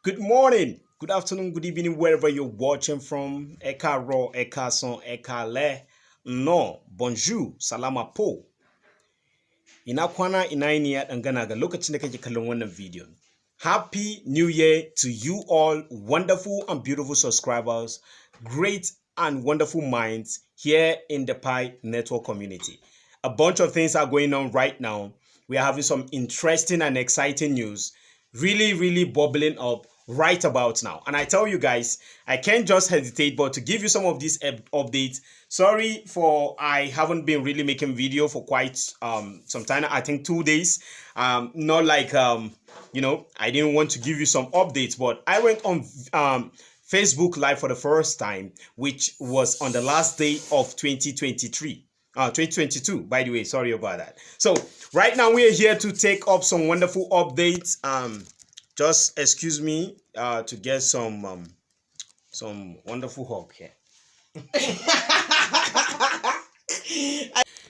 Good morning, good afternoon, good evening, wherever you're watching from. Eka ro, eka son, eka le. No, bonjour, salama po. Ina kwana ina yini ya dangana ga lokacin da kake kallon wannan video. Happy New Year to you all, wonderful and beautiful subscribers, great and wonderful minds here in the Pi network community. A bunch of things are going on right now. We are having some interesting and exciting news, really bubbling up right about now. And I tell you guys, I can't just hesitate but to give you some of these updates. Sorry for I haven't been really making video for quite some time. I think 2 days. Not like I didn't want to give you some updates, but I went on Facebook Live for the first time, which was on the last day of 2022, by the way. Sorry about that. So right now we are here to take up some wonderful updates. Just excuse me to get some wonderful help here.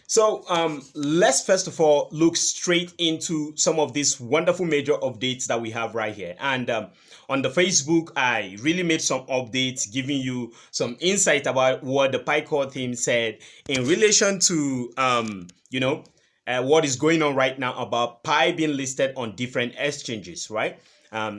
So let's first of all look straight into some of these wonderful major updates that we have right here. And on the Facebook, I really made some updates giving you some insight about what the PyCore team said in relation to what is going on right now about Pi being listed on different exchanges, right?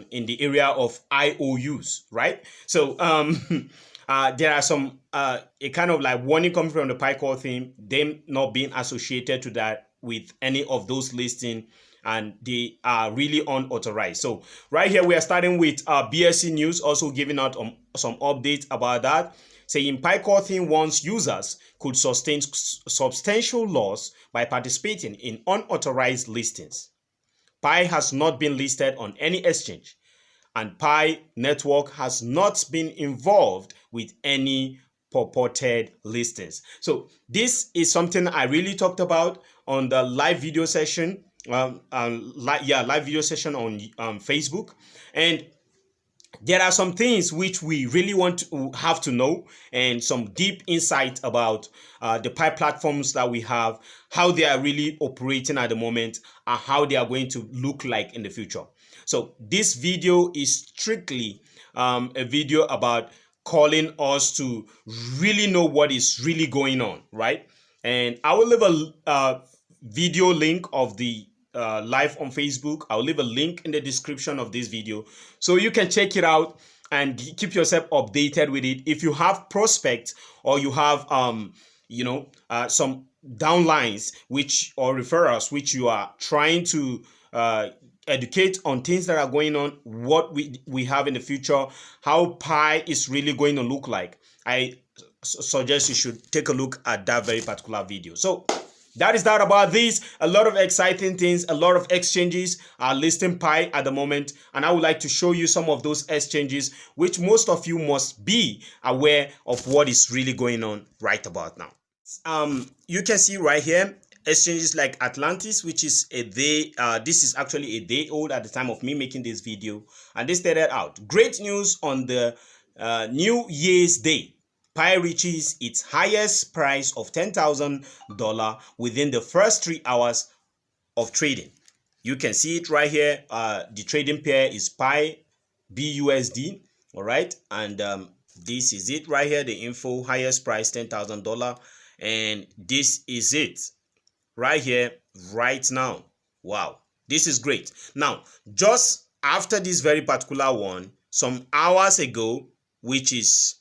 In the area of IOUs, right? So there are some a kind of like warning coming from the PyCore team, them not being associated to that with any of those listings, and they are really unauthorized. So right here we are starting with BSC News also giving out some updates about that, saying PyCore team wants users could sustain substantial loss by participating in unauthorized listings. Pi has not been listed on any exchange, and Pi network has not been involved with any purported listings. So this is something I really talked about on the live video session, live video session on Facebook. And there are some things which we really want to have to know, and some deep insight about the Pi platforms that we have, how they are really operating at the moment, and how they are going to look like in the future. So this video is strictly a video about calling us to really know what is really going on, right? And I will leave a video link of the live on Facebook. I'll leave a link in the description of this video so you can check it out and keep yourself updated with it. If you have prospects or you have some downlines or referrals which you are trying to educate on things that are going on, what we have in the future, how Pi is really going to look like, I suggest you should take a look at that very particular video. So that is that about this. A lot of exciting things, a lot of exchanges are listing Pi at the moment, and I would like to show you some of those exchanges which most of you must be aware of what is really going on right about now. You can see right here exchanges like Atlantis, which is a day, this is actually a day old at the time of me making this video, and they stated out great news on the New Year's Day. Pi reaches its highest price of $10,000 within the first 3 hours of trading. You can see it right here. The trading pair is Pi BUSD, all right, and this is it right here, the info, highest price $10,000, and this is it right here right now. Wow, this is great. Now just after this very particular one, some hours ago, which is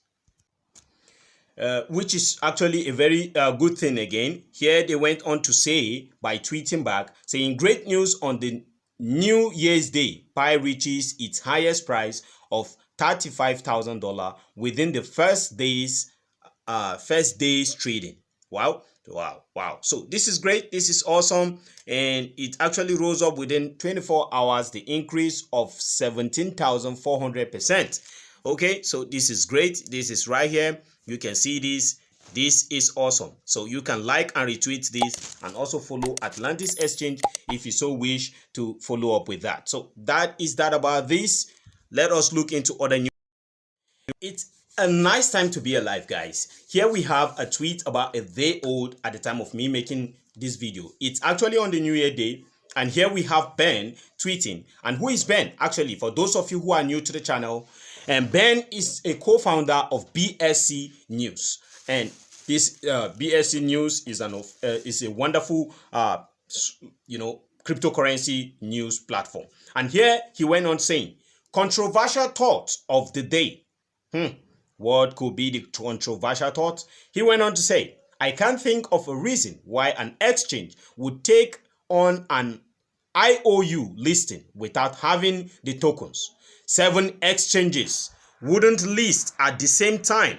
actually a very good thing again, here they went on to say by tweeting back saying great news on the New Year's Day, Pi reaches its highest price of $35,000 within the first day's trading. Wow. So this is great, this is awesome, and it actually rose up within 24 hours, the increase of 17,400%. okay, so this is great. This is right here, you can see this is awesome. So you can like and retweet this, and also follow Atlantis Exchange if you so wish to follow up with that. So that is that about this. Let us look into other news. It's a nice time to be alive, guys. Here we have a tweet about a day old at the time of me making this video. It's actually on the New Year Day, And here we have Ben tweeting. And who is Ben? Actually, for those of you who are new to the channel, Ben is a co-founder of BSC News. And this BSC News is a wonderful cryptocurrency news platform. And here he went on saying, controversial thoughts of the day. What could be the controversial thought? He went on to say, I can't think of a reason why an exchange would take on an IOU listing without having the tokens. 7 exchanges wouldn't list at the same time.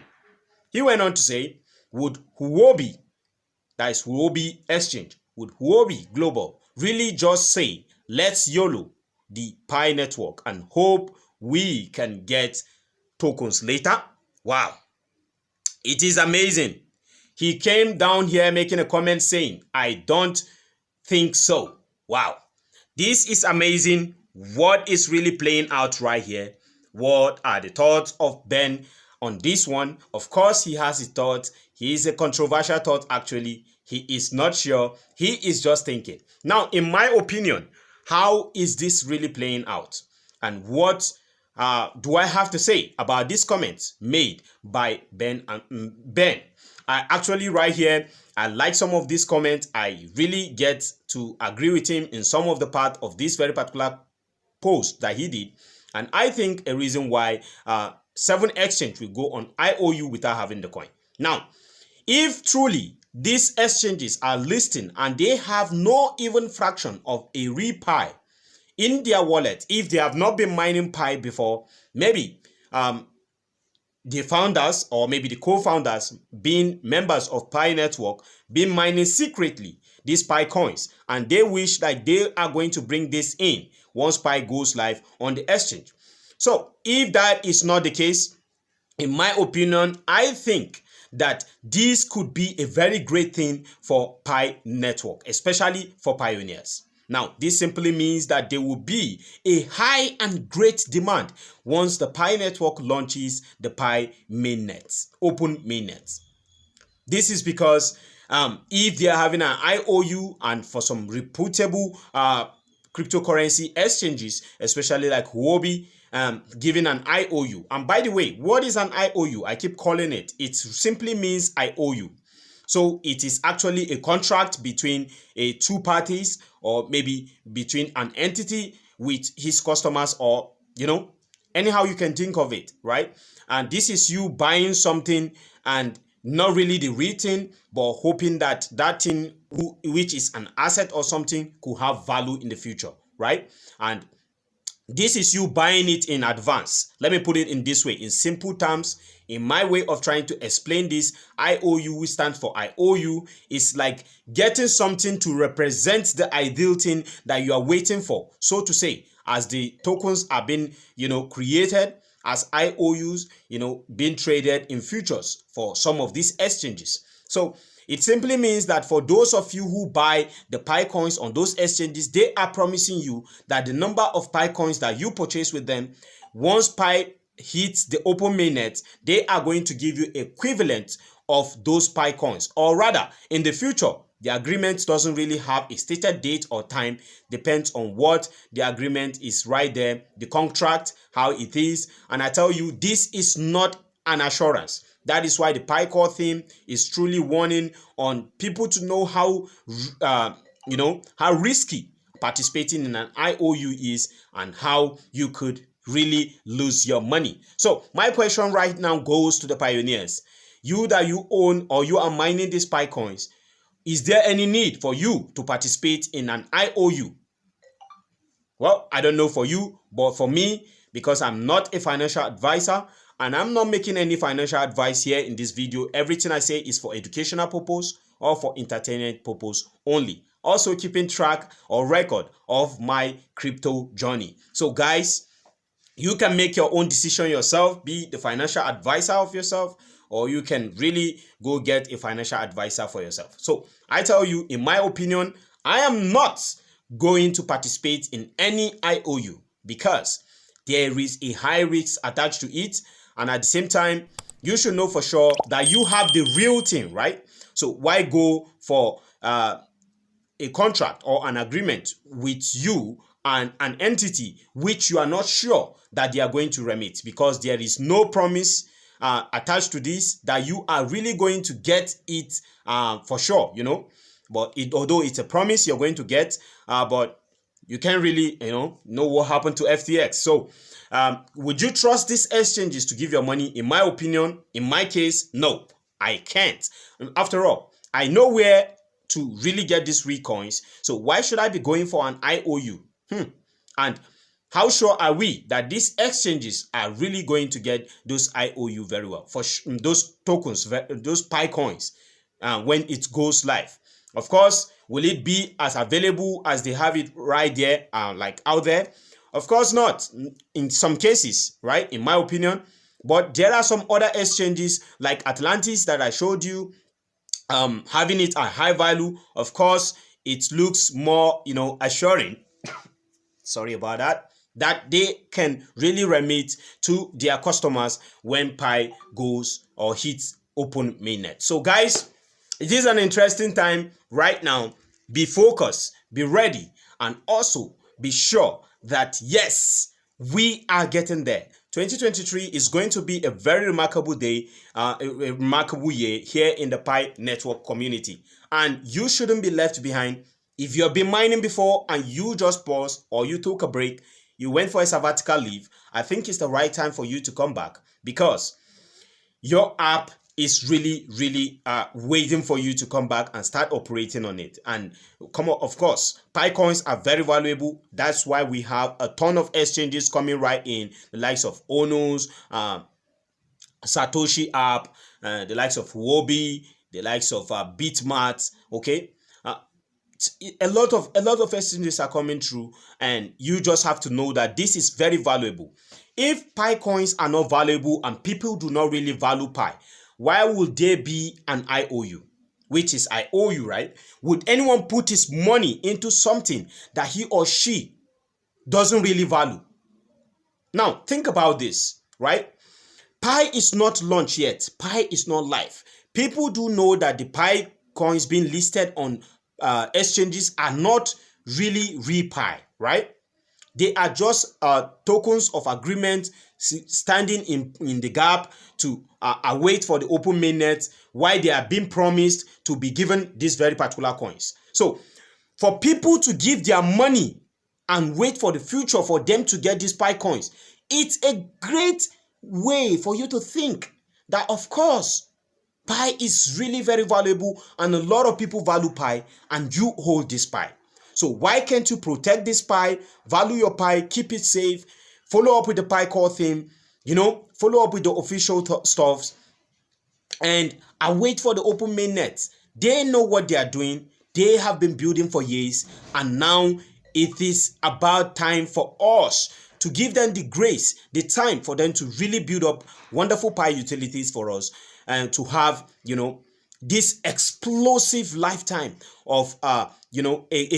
He went on to say, would Huobi, that is Huobi Exchange, would Huobi Global really just say, let's YOLO the Pi network and hope we can get tokens later? Wow, it is amazing. He came down here making a comment saying, I don't think so. Wow, this is amazing. What is really playing out right here? What are the thoughts of Ben on this one? Of course, he has his thoughts. He is a controversial thought, actually. He is not sure. He is just thinking. Now, in my opinion, how is this really playing out? And what do I have to say about these comments made by Ben? Ben, I actually right here, I like some of these comments. I really get to agree with him in some of the part of this very particular post that he did. And I think a reason why 7 exchange will go on IOU without having the coin. Now, if truly these exchanges are listing and they have no even fraction of a real Pi in their wallet, if they have not been mining Pi before, maybe the founders or maybe the co-founders, being members of Pi network, been mining secretly these Pi coins, and they wish that they are going to bring this in once Pi goes live on the exchange. So if that is not the case, in my opinion, I think that this could be a very great thing for Pi network, especially for pioneers. Now, this simply means that there will be a high and great demand once the Pi network launches the Pi mainnets, open mainnets. This is because if they are having an IOU, and for some reputable cryptocurrency exchanges, especially like Huobi, giving an IOU. And by the way, what is an IOU? I keep calling it. It simply means I owe you. So it is actually a contract between two parties, or maybe between an entity with his customers, or, anyhow you can think of it, right? And this is you buying something and not really the real thing, but hoping that that thing, which is an asset or something, could have value in the future, right? And this is you buying it in advance. Let me put it in this way, in simple terms. In my way of trying to explain this, IOU stands for I owe you. It's like getting something to represent the ideal thing that you are waiting for, so to say, as the tokens are being, created as IOUs, being traded in futures for some of these exchanges. So it simply means that for those of you who buy the Pi coins on those exchanges, they are promising you that the number of Pi coins that you purchase with them, once Pi hits the open mainnet, they are going to give you equivalent of those Pi coins. Or rather, in the future, the agreement doesn't really have a stated date or time, depends on what the agreement is right there, the contract, how it is. And I tell you, this is not an assurance. That is why the Pi Core theme is truly warning on people to know how, how risky participating in an IOU is, and how you could really lose your money. So my question right now goes to the pioneers. You that you own or you are mining these Pi coins, is there any need for you to participate in an IOU? Well, I don't know for you, but for me, because I'm not a financial advisor, and I'm not making any financial advice here in this video, everything I say is for educational purpose or for entertainment purpose only. Also keeping track or record of my crypto journey. So guys, you can make your own decision yourself, be the financial advisor of yourself, or you can really go get a financial advisor for yourself. So I tell you, in my opinion, I am not going to participate in any IOU because there is a high risk attached to it. And at the same time, you should know for sure that you have the real thing, right? So why go for a contract or an agreement with you and an entity which you are not sure that they are going to remit, because there is no promise attached to this that you are really going to get it for sure, but although it's a promise you're going to get, but you can't really know what happened to FTX. So would you trust these exchanges to give your money? In my opinion, in my case, no, I can't. After all, I know where to really get these free coins, so why should I be going for an IOU? And how sure are we that these exchanges are really going to get those IOU very well, for those tokens, those Pi coins, when it goes live? Of course, will it be as available as they have it right there, like out there? Of course not, in some cases, right, in my opinion. But there are some other exchanges like Atlantis that I showed you, having it at high value. Of course, it looks more, assuring. Sorry about that they can really remit to their customers when Pi goes or hits open mainnet. So guys, it is an interesting time right now. Be focused, be ready, and also be sure that yes, we are getting there. 2023 is going to be a very remarkable day, a remarkable year here in the Pi network community, and you shouldn't be left behind. If you've been mining before and you just paused or you took a break, you went for a sabbatical leave, I think it's the right time for you to come back, because your app is really waiting for you to come back and start operating on it. And come on, of course, Pi coins are very valuable. That's why we have a ton of exchanges coming right in, the likes of Onos, Satoshi app, the likes of Wobi, the likes of Bitmart. Okay, a lot of exchanges are coming through, and you just have to know that this is very valuable. If Pi coins are not valuable and people do not really value Pi, why would there be an IOU? Which is I owe you, right? Would anyone put his money into something that he or she doesn't really value? Now, think about this, right? Pi is not launched yet. Pi is not live. People do know that the Pi coins being listed on exchanges are not really real Pi, right? They are just tokens of agreement standing in the gap to await for the open mainnet, while they are being promised to be given these very particular coins. So for people to give their money and wait for the future for them to get these Pi coins, it's a great way for you to think that, of course, Pi is really very valuable and a lot of people value Pi, and you hold this Pi. So why can't you protect this Pi, value your Pi, keep it safe, follow up with the Pi core theme, follow up with the official stuffs, and await for the open mainnet. They know what they are doing. They have been building for years, and now it is about time for us to give them the grace, the time for them to really build up wonderful Pi utilities for us, and to have, this explosive lifetime of, a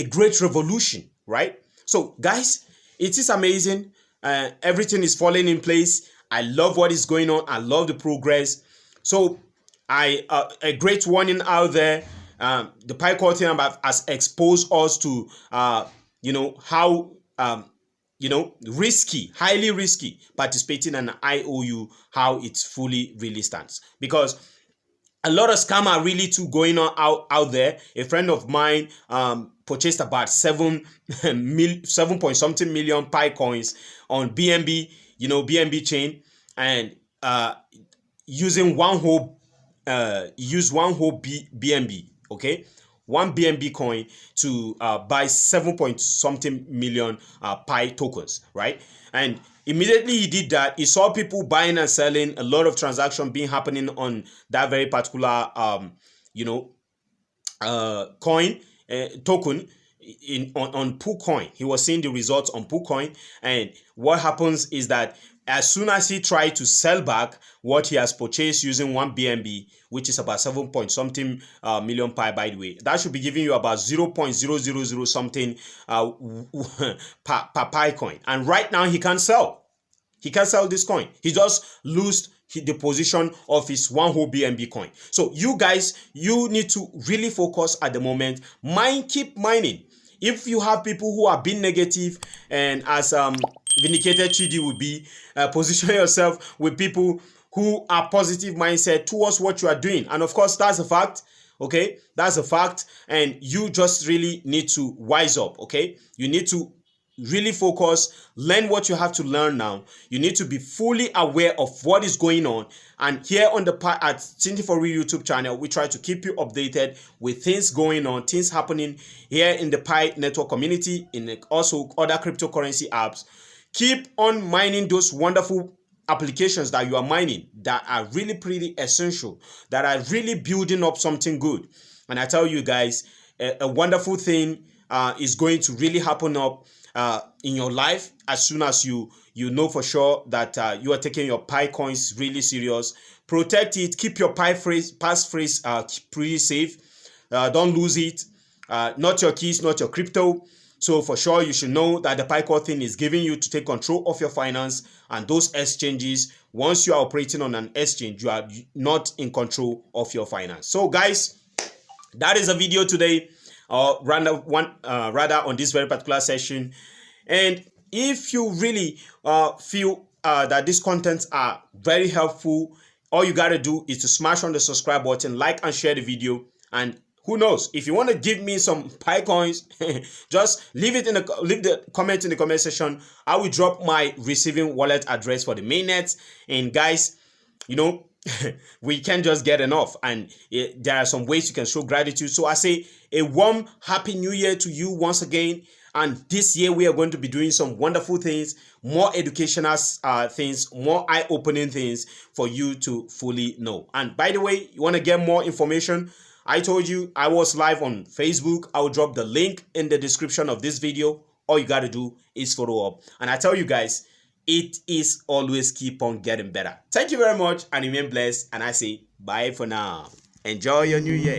great revolution, right? So guys, it is amazing. Everything is falling in place. I love what is going on. I love the progress. So a great warning out there. The Pi core team has exposed us to, how, risky, highly risky participating in an IOU, how it fully really stands. Because a lot of scam are really too going on out there. A friend of mine purchased about 7 point something million Pi coins on BNB, BNB chain, and using one whole BNB, okay, one BNB coin to buy 7 point something million Pi tokens, right? And immediately he did that, he saw people buying and selling, a lot of transaction being happening on that very particular coin token on PooCoin. He was seeing the results on PooCoin, and what happens is that as soon as he tried to sell back what he has purchased using one BNB, which is about 7 point something million Pi, by the way, that should be giving you about 0.000 something per Pi coin. And right now he can't sell. He can't sell this coin. He just lost the position of his one whole BNB coin. So you guys, you need to really focus at the moment. Keep mining. If you have people who are being negative, and as Vindicated Chidi would be, position yourself with people who are positive mindset towards what you are doing. And of course, that's a fact. Okay, that's a fact. And you just really need to wise up. Okay, you need to really focus, learn what you have to learn now. You need to be fully aware of what is going on. And here on the at Thinking for Real YouTube channel, we try to keep you updated with things going on, things happening here in the Pi network community, in also other cryptocurrency apps. Keep on mining those wonderful applications that you are mining that are really pretty essential, that are really building up something good. And I tell you guys, a wonderful thing is going to really happen up in your life as soon as you know for sure that you are taking your Pi coins really serious. Protect it. Keep your Pi passphrase pretty safe. Don't lose it. Not your keys, not your crypto. So for sure, you should know that the PiCore thing is giving you to take control of your finance, and those exchanges, once you are operating on an exchange, you are not in control of your finance. So guys, that is a video today, rather on this very particular session. And if you really feel that these contents are very helpful, all you gotta do is to smash on the subscribe button, like and share the video. And who knows, if you want to give me some Pi coins, just leave the comment in the comment section. I will drop my receiving wallet address for the mainnet. And guys, you know, we can't just get enough, and there are some ways you can show gratitude. So I say a warm happy new year to you once again. And this year we are going to be doing some wonderful things, more educational things, more eye-opening things for you to fully know. And by the way, you want to get more information, I told you I was live on Facebook. I will drop the link in the description of this video. All you got to do is follow up. And I tell you guys, it is always keep on getting better. Thank you very much and remain blessed. And I say bye for now. Enjoy your new year.